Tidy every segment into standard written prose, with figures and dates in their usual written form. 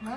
এটা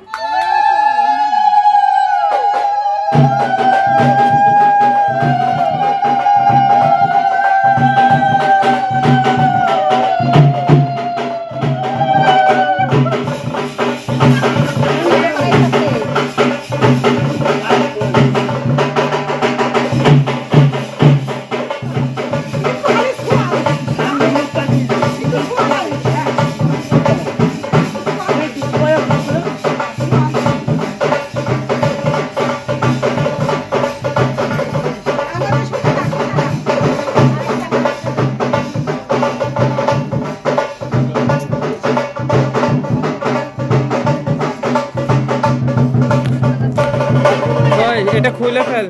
খুলে ফেল,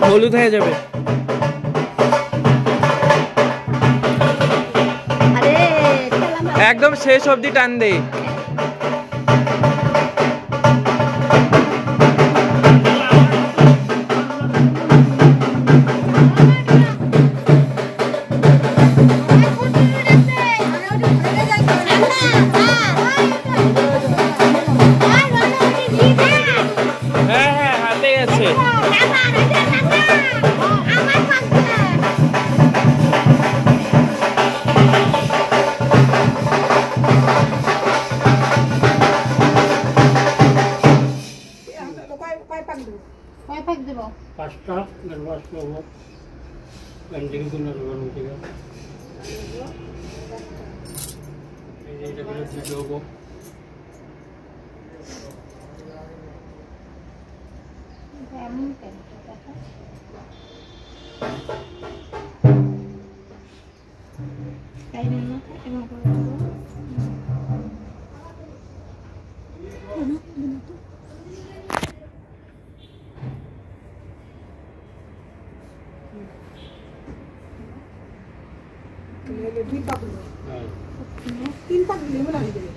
হলুদ হয়ে যাবে। একদম শেষ অবধি টান দে। Pasta nervous logo landing ko nervous tiga ini dia bilang logo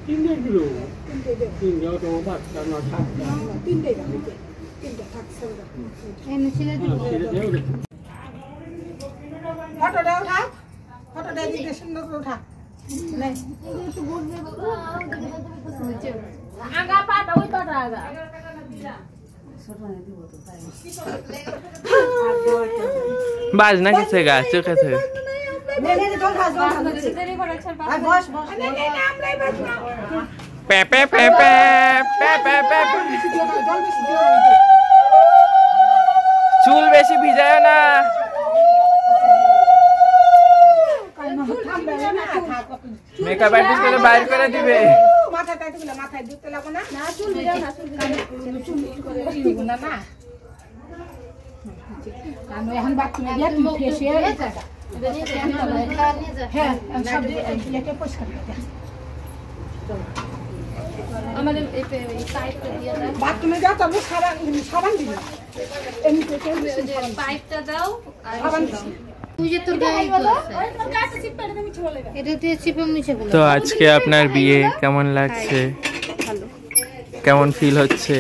Tin dulu. Tin jauh tu obat karena tak. Tin deh kan? Tin dah tak sebelah. Ini sila dulu. Foto dah tak? Foto dah di depan dulu tak? Nih. Itu boleh. Agak apa? Tahu itu ada. बाजना कैसे गा चुके थे पे पे पे पे पे पे पे चूल बेशी भिजायो ना मेकअप आर्टिस्ट को बाहर करे दिबे মাথা টাইতে গেলে মাথায় দিতে লাগো না না চুল ভিজাও না চুল করে দিব না না আমি এখন বাথরুমে গিয়ে তুই ফ্রেশ হয়ে যা হ্যাঁ সব এটাকে পরিষ্কার করে আমাদের এই পাইপটা দিয়ে দাও বাথরুমে যাও তবে সাবান দিবি এমনি পাইপটা দাও আর সাবান দিবি তো আজকে আপনার বিয়ে কেমন লাগছে? কেমন ফিল হচ্ছে?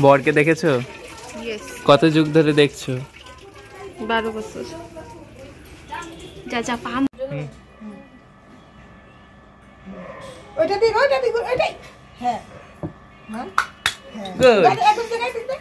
বরকে দেখেছো? কত যুগ ধরে দেখছো? 12 বছর। যা যা পাম ওইটা দিই ওইটাই হ্যাঁ হ্যাঁ গুড একদম জায়গায় দিতে